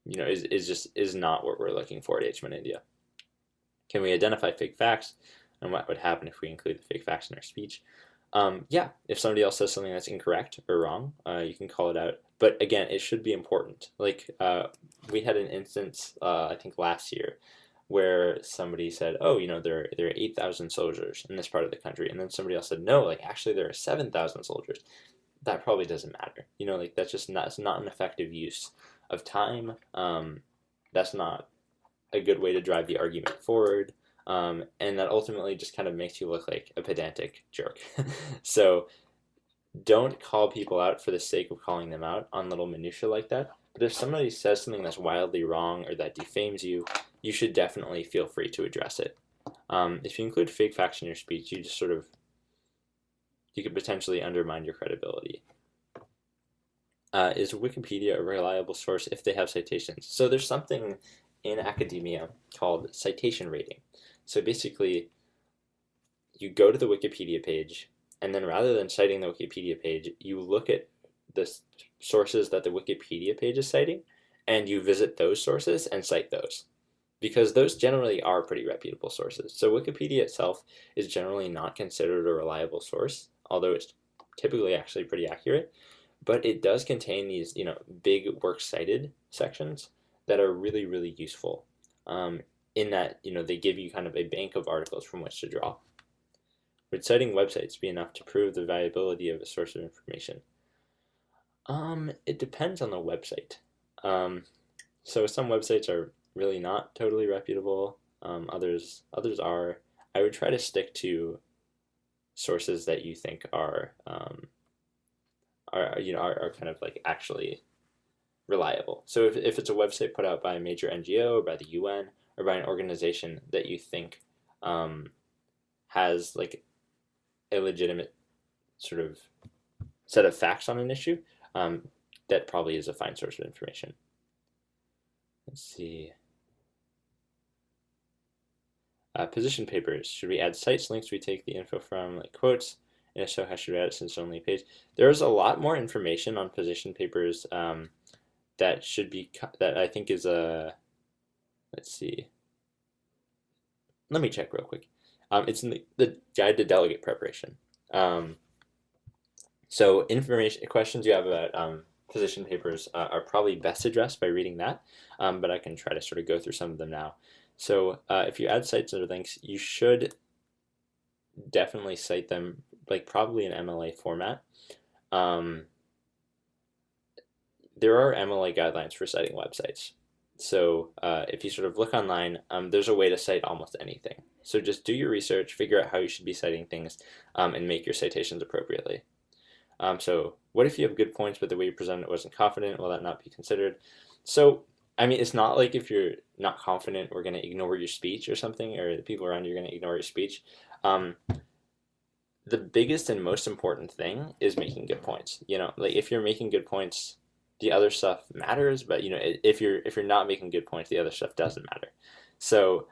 is not what we're looking for at HMUN India. Can we identify fake facts, and what would happen if we include the fake facts in our speech? If somebody else says something that's incorrect or wrong, you can call it out. But again, it should be important. We had an instance, I think last year, where somebody said, there are 8,000 soldiers in this part of the country. And then somebody else said, no, actually there are 7,000 soldiers. That probably doesn't matter. That's just it's not an effective use of time. That's not a good way to drive the argument forward. And that ultimately just kind of makes you look like a pedantic jerk. So don't call people out for the sake of calling them out on little minutiae like that. But if somebody says something that's wildly wrong or that defames you, you should definitely feel free to address it. If you include fake facts in your speech, you just you could potentially undermine your credibility. Is Wikipedia a reliable source if they have citations? So there's something in academia called citation rating. So basically, you go to the Wikipedia page, and then rather than citing the Wikipedia page, you look at the sources that the Wikipedia page is citing, and you visit those sources and cite those, because those generally are pretty reputable sources. So Wikipedia itself is generally not considered a reliable source, although it's typically actually pretty accurate, but it does contain these, big works cited sections that are really, really useful, in that, they give you kind of a bank of articles from which to draw. Would citing websites be enough to prove the viability of a source of information? It depends on the website. So some websites are really not totally reputable. Others are. I would try to stick to sources that you think are kind of like actually reliable. So if it's a website put out by a major NGO or by the UN or by an organization that you think has like a legitimate sort of set of facts on an issue, that probably is a fine source of information. Let's see. Position papers. Should we add cites, links we take the info from, like quotes? And if so, how should we add it since it's only a page? There's a lot more information on position papers that should be, that I think is a, let's see. Let me check real quick. It's in the guide to delegate preparation. So questions you have about position papers are probably best addressed by reading that, but I can try to sort of go through some of them now. So if you add cites or links, you should definitely cite them, like probably in MLA format. There are MLA guidelines for citing websites. So if you sort of look online, there's a way to cite almost anything. So just do your research, figure out how you should be citing things, and make your citations appropriately. So what if you have good points, but the way you present it wasn't confident? Will that not be considered? So, I mean, it's not like if you're not confident, we're going to ignore your speech or something, or the people around you are going to ignore your speech. The biggest and most important thing is making good points. Like if you're making good points, the other stuff matters, but if you're not making good points, the other stuff doesn't matter. So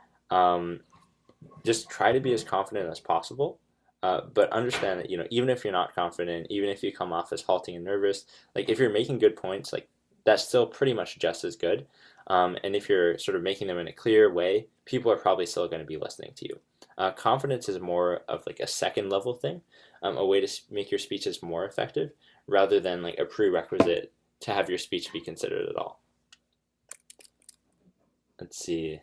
just try to be as confident as possible, but understand that even if you're not confident, even if you come off as halting and nervous, like if you're making good points, like that's still pretty much just as good. And if you're sort of making them in a clear way, people are probably still going to be listening to you. Confidence is more of like a second level thing, a way to make your speeches more effective, rather than like a prerequisite to have your speech be considered at all. Let's see.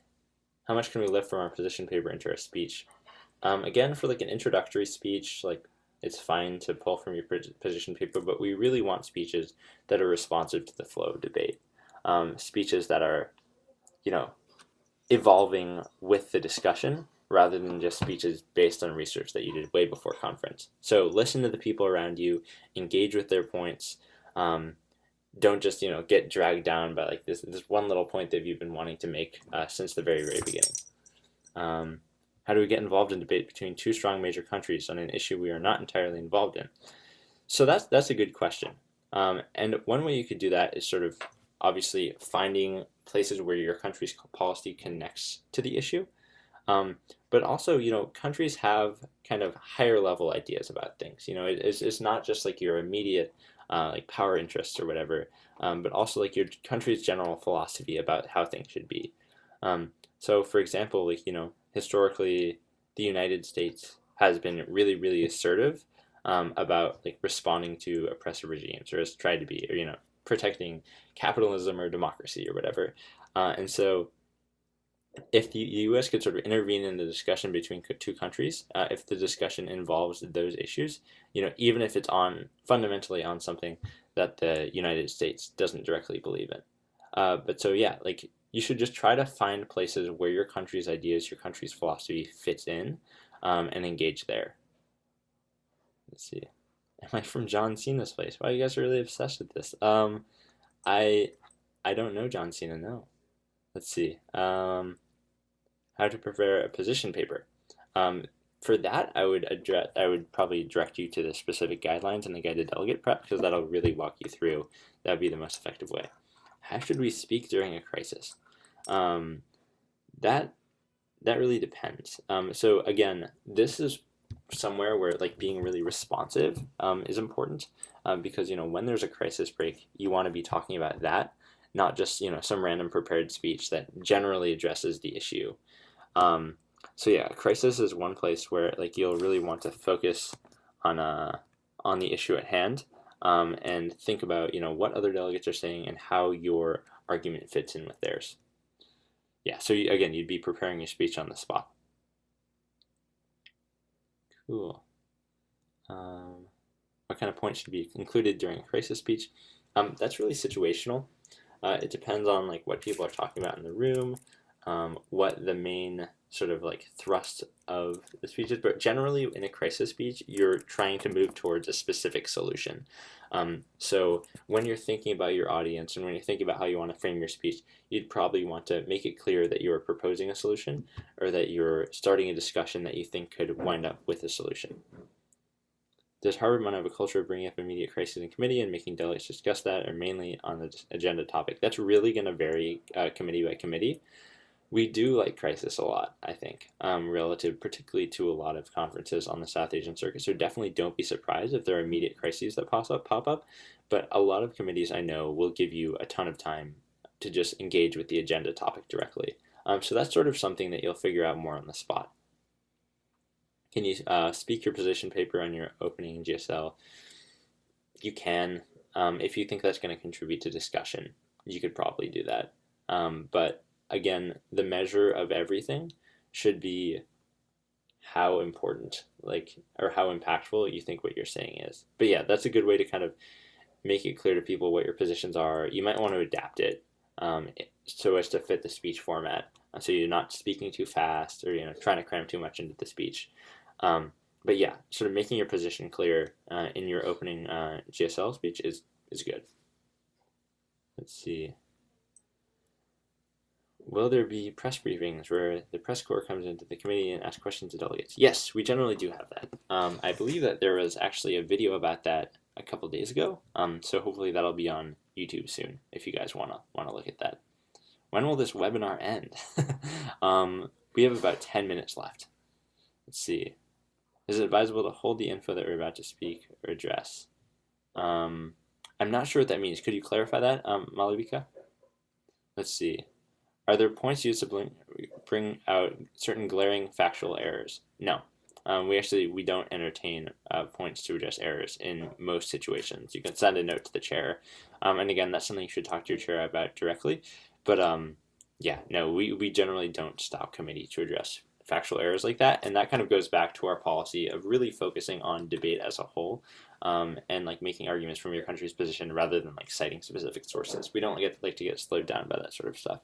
How much can we lift from our position paper into our speech? Again, for like an introductory speech, like it's fine to pull from your position paper, but we really want speeches that are responsive to the flow of debate. Speeches that are, evolving with the discussion rather than just speeches based on research that you did way before conference. So listen to the people around you, engage with their points. Don't just, get dragged down by like this one little point that you've been wanting to make since the very, very beginning. How do we get involved in debate between two strong major countries on an issue we are not entirely involved in? So that's a good question. And one way you could do that is sort of obviously finding places where your country's policy connects to the issue. But also, countries have kind of higher level ideas about things. It's not just like your immediate like power interests or whatever, but also like your country's general philosophy about how things should be. So for example, like, historically the United States has been really, really assertive about like responding to oppressive regimes, or has tried to be, or, protecting capitalism or democracy or whatever. And so if the U.S. could sort of intervene in the discussion between two countries, if the discussion involves those issues, even if it's fundamentally on something that the United States doesn't directly believe in. But so yeah, like you should just try to find places where your country's ideas, your country's philosophy fits in, and engage there. Let's see. Am I from John Cena's place? Wow, you guys are really obsessed with this. I don't know John Cena, no. Let's see. How to prepare a position paper. For that, I would probably direct you to the specific guidelines in the Guide to Delegate Prep, because that'll really walk you through. That would be the most effective way. How should we speak during a crisis? That really depends. So again, this is somewhere where like being really responsive is important, because when there's a crisis break, you want to be talking about that, not just some random prepared speech that generally addresses the issue. So yeah, crisis is one place where like you'll really want to focus on the issue at hand, and think about what other delegates are saying and how your argument fits in with theirs. Yeah, so again, you'd be preparing your speech on the spot. Cool. What kind of points should be included during a crisis speech? That's really situational. It depends on like what people are talking about in the room, what the main sort of like thrust of the speech is. But generally, in a crisis speech, you're trying to move towards a specific solution. So when you're thinking about your audience and when you're thinking about how you want to frame your speech, you'd probably want to make it clear that you're proposing a solution, or that you're starting a discussion that you think could wind up with a solution. Does Harvard have a culture of bringing up immediate crisis in committee and making delegates discuss that, or mainly on the agenda topic? That's really going to vary committee by committee. We do like crisis a lot, I think, relative particularly to a lot of conferences on the South Asian circuit. So definitely don't be surprised if there are immediate crises that pop up. But a lot of committees I know will give you a ton of time to just engage with the agenda topic directly. So that's sort of something that you'll figure out more on the spot. Can you speak your position paper on your opening GSL? You can. If you think that's going to contribute to discussion, you could probably do that. But again, the measure of everything should be how important, or how impactful you think what you're saying is. But yeah, that's a good way to kind of make it clear to people what your positions are. You might want to adapt it so as to fit the speech format, so you're not speaking too fast or trying to cram too much into the speech. But yeah, sort of making your position clear in your opening GSL speech is good. Let's see. Will there be press briefings where the press corps comes into the committee and asks questions to delegates? Yes, we generally do have that. I believe that there was actually a video about that a couple days ago. So hopefully that'll be on YouTube soon if you guys wanna look at that. When will this webinar end? We have about 10 minutes left. Let's see. Is it advisable to hold the info that we're about to speak or address? I'm not sure what that means. Could you clarify that, Malavika? Let's see. Are there points used to bring out certain glaring factual errors? No. We don't entertain points to address errors in most situations. You can send a note to the chair. And again, that's something you should talk to your chair about directly. But yeah, no, we generally don't stop committee to address factual errors like that, and that kind of goes back to our policy of really focusing on debate as a whole, and like making arguments from your country's position rather than like citing specific sources. We don't like to get slowed down by that sort of stuff.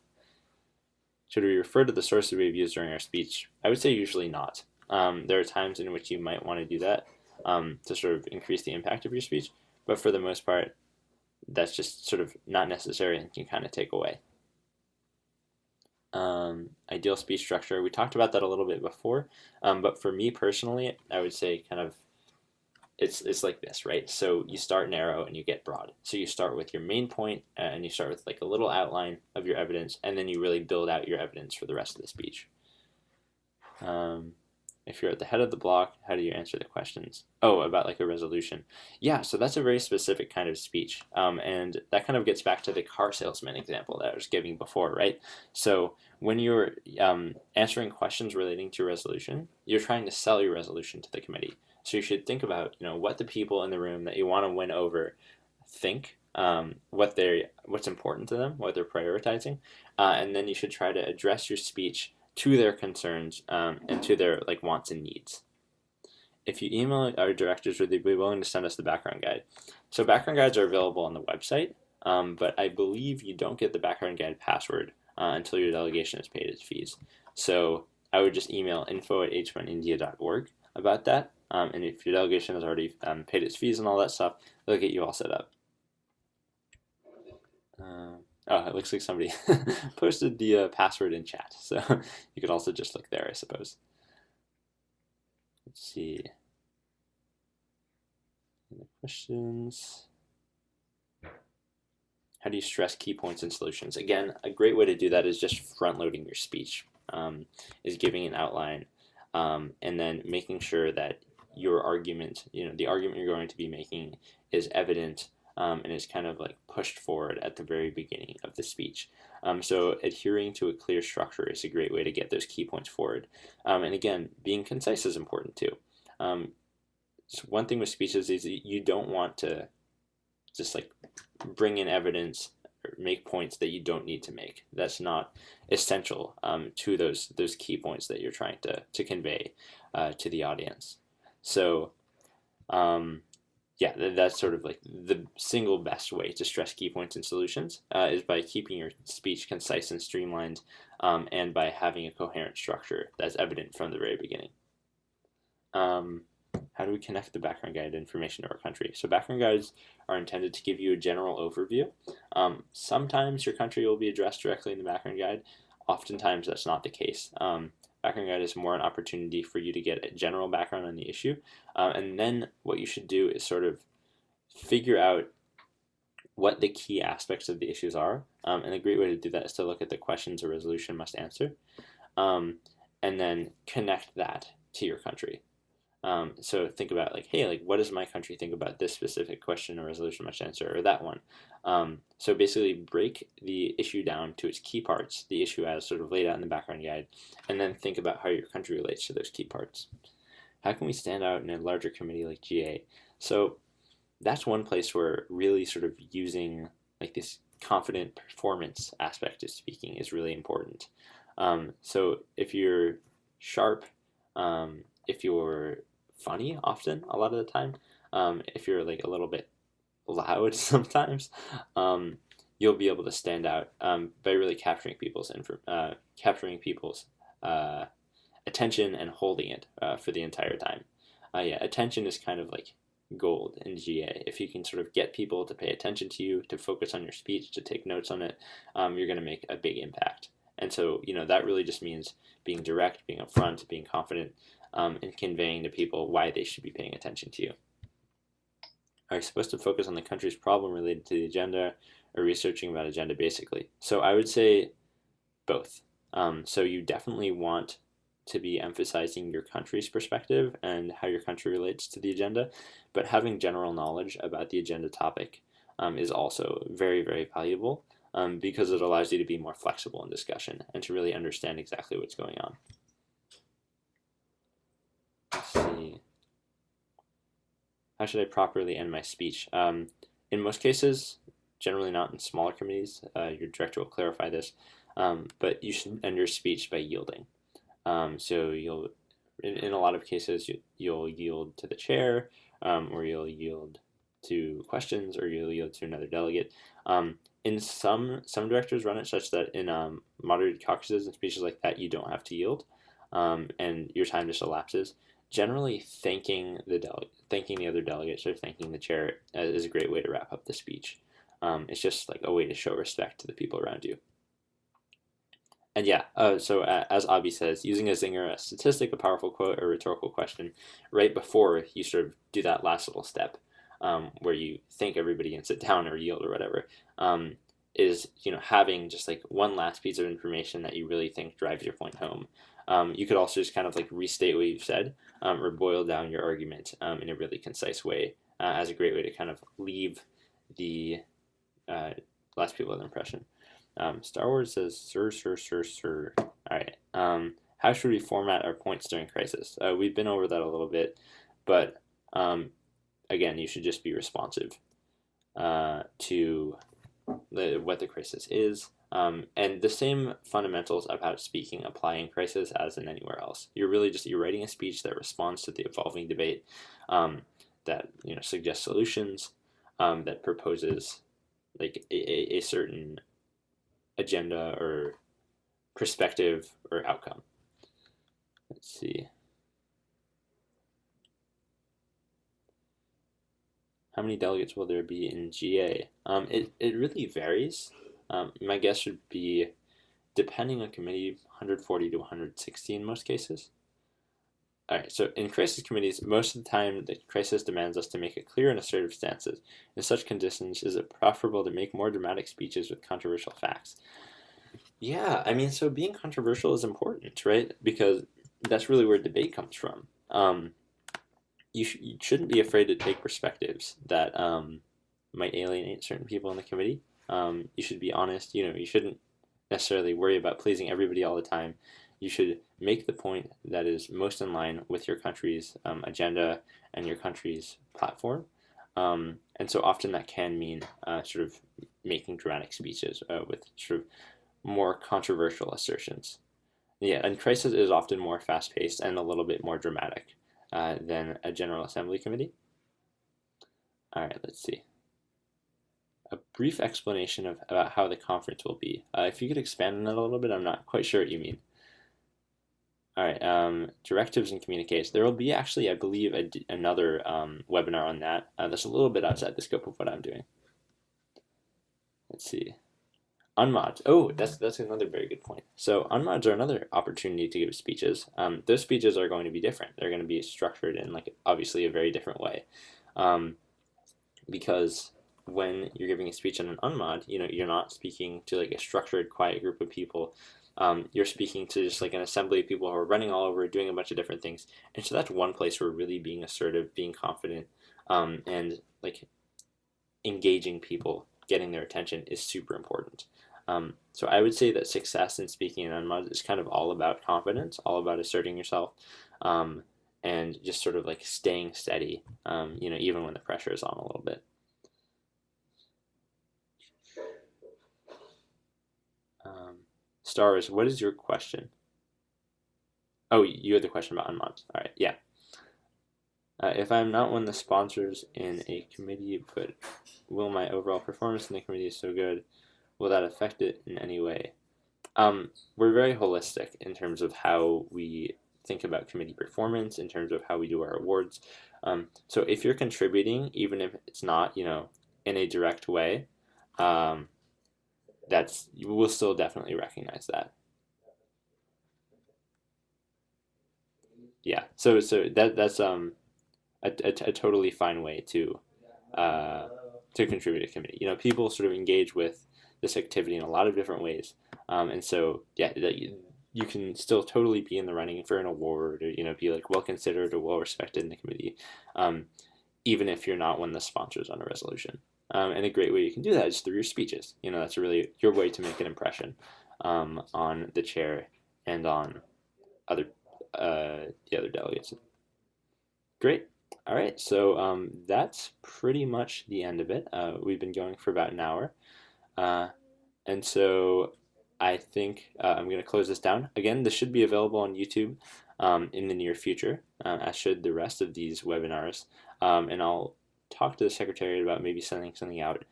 Should we refer to the sources we've used during our speech? I would say usually not. There are times in which you might want to do that to sort of increase the impact of your speech, but for the most part, that's just sort of not necessary and can kind of take away. Ideal speech structure. We talked about that a little bit before, but for me personally, I would say kind of it's like this, right? So you start narrow and you get broad. So you start with your main point and you start with like a little outline of your evidence, and then you really build out your evidence for the rest of the speech. If you're at the head of the block, how do you answer the questions? Oh, about like a resolution. Yeah, so that's a very specific kind of speech. And that kind of gets back to the car salesman example that I was giving before, right? So when you're answering questions relating to resolution, you're trying to sell your resolution to the committee. So you should think about, what the people in the room that you want to win over think, what's important to them, what they're prioritizing, and then you should try to address your speech to their concerns and to their wants and needs. If you email our directors, would they be willing to send us the background guide? So background guides are available on the website, but I believe you don't get the background guide password until your delegation has paid its fees. So I would just email info@hmunindia.org about that, and if your delegation has already paid its fees and all that stuff, they'll get you all set up. Oh, it looks like somebody posted the password in chat, so you could also just look there, I suppose. Let's see. Any questions? How do you stress key points and solutions? Again, a great way to do that is just front-loading your speech, is giving an outline, and then making sure that your argument, the argument you're going to be making is evident and is kind of like pushed forward at the very beginning of the speech. So adhering to a clear structure is a great way to get those key points forward. And again, being concise is important too. So one thing with speeches is you don't want to just like bring in evidence or make points that you don't need to make. That's not essential to those key points that you're trying to convey to the audience. So yeah, that's sort of like the single best way to stress key points and solutions is by keeping your speech concise and streamlined, and by having a coherent structure that's evident from the very beginning. How do we connect the background guide information to our country? So background guides are intended to give you a general overview. Sometimes your country will be addressed directly in the background guide. Oftentimes that's not the case. Background guide is more an opportunity for you to get a general background on the issue. And then what you should do is sort of figure out what the key aspects of the issues are. And a great way to do that is to look at the questions a resolution must answer, and then connect that to your country. So think about like, hey, like what does my country think about this specific question or resolution must answer, or that one? So basically break the issue down to its key parts, the issue as sort of laid out in the background guide, and then think about how your country relates to those key parts. How can we stand out in a larger committee like GA? So that's one place where really sort of using like this confident performance aspect of speaking is really important. So if you're sharp, if you're funny often, a lot of the time, if you're like a little bit loud sometimes, you'll be able to stand out by really capturing people's attention and holding it for the entire time. Yeah, attention is kind of like gold in GA. If you can sort of get people to pay attention to you, to focus on your speech, to take notes on it, you're going to make a big impact. And so, that really just means being direct, being upfront, being confident, and conveying to people why they should be paying attention to you. Are you supposed to focus on the country's problem related to the agenda, or researching about agenda basically? So I would say both. So you definitely want to be emphasizing your country's perspective and how your country relates to the agenda, but having general knowledge about the agenda topic is also very, very valuable, because it allows you to be more flexible in discussion and to really understand exactly what's going on. Let's see. How should I properly end my speech? In most cases, generally not in smaller committees, your director will clarify this, but you should end your speech by yielding. So you'll, in a lot of cases, you'll yield to the chair, or you'll yield to questions, or you'll yield to another delegate. In some directors run it such that in moderated caucuses and speeches like that, you don't have to yield, and your time just elapses. Generally, thanking the other delegates or thanking the chair is a great way to wrap up the speech. It's just like a way to show respect to the people around you. And yeah, so as Abhi says, using a zinger, a statistic, a powerful quote, or a rhetorical question right before you sort of do that last little step, where you thank everybody and sit down or yield or whatever, is having just like one last piece of information that you really think drives your point home. You could also just kind of like restate what you've said, or boil down your argument in a really concise way, as a great way to kind of leave the last people with an impression. Star Wars says, sir. All right. How should we format our points during crisis? We've been over that a little bit, but again, you should just be responsive to what the crisis is. And the same fundamentals about speaking apply in crisis as in anywhere else. You're writing a speech that responds to the evolving debate, that suggests solutions, that proposes like a certain agenda or perspective or outcome. Let's see. How many delegates will there be in GA? It really varies. My guess would be, depending on committee, 140 to 160 in most cases. All right, so in crisis committees, most of the time the crisis demands us to make a clear and assertive stances. In such conditions, is it preferable to make more dramatic speeches with controversial facts? Yeah, I mean, so being controversial is important, right? Because that's really where debate comes from. you shouldn't be afraid to take perspectives that might alienate certain people in the committee. You should be honest. You shouldn't necessarily worry about pleasing everybody all the time. You should make the point that is most in line with your country's agenda and your country's platform. And so often that can mean sort of making dramatic speeches with sort of more controversial assertions. Yeah, and crisis is often more fast-paced and a little bit more dramatic than a General Assembly committee. All right, let's see. A brief explanation about how the conference will be. If you could expand on that a little bit, I'm not quite sure what you mean. All right, directives and communiques. There will be actually, I believe, another webinar on that. That's a little bit outside the scope of what I'm doing. Let's see. Unmods. Oh, that's another very good point. So unmods are another opportunity to give speeches. Those speeches are going to be different. They're going to be structured in obviously a very different way, because when you're giving a speech on an unmod, you're not speaking to a structured, quiet group of people. You're speaking to just an assembly of people who are running all over, doing a bunch of different things. And so that's one place where really being assertive, being confident, and engaging people, getting their attention is super important. So I would say that success in speaking in unmod is kind of all about confidence, all about asserting yourself, and just sort of staying steady, even when the pressure is on a little bit. Stars, what is your question? Oh, you had the question about unmods. All right, yeah. If I'm not one of the sponsors in a committee, but will my overall performance in the committee is so good, will that affect it in any way? We're very holistic in terms of how we think about committee performance, in terms of how we do our awards. So if you're contributing, even if it's not, in a direct way, we'll still definitely recognize that. Yeah. So that's a totally fine way to contribute to committee. People sort of engage with this activity in a lot of different ways, and so yeah, you can still totally be in the running for an award, or be well considered or well respected in the committee, even if you're not one of the sponsors on a resolution. And a great way you can do that is through your speeches. That's really your way to make an impression on the chair and on the other delegates. Great. All right, so that's pretty much the end of it. We've been going for about an hour. And so I think I'm going to close this down. Again, this should be available on YouTube in the near future, as should the rest of these webinars. And I'll talk to the secretariat about maybe sending something out,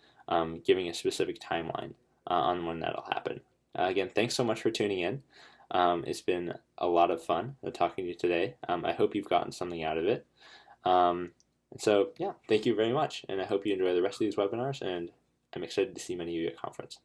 giving a specific timeline on when that'll happen. Again, thanks so much for tuning in. It's been a lot of fun talking to you today. I hope you've gotten something out of it. So yeah, thank you very much, and I hope you enjoy the rest of these webinars, and I'm excited to see many of you at conference.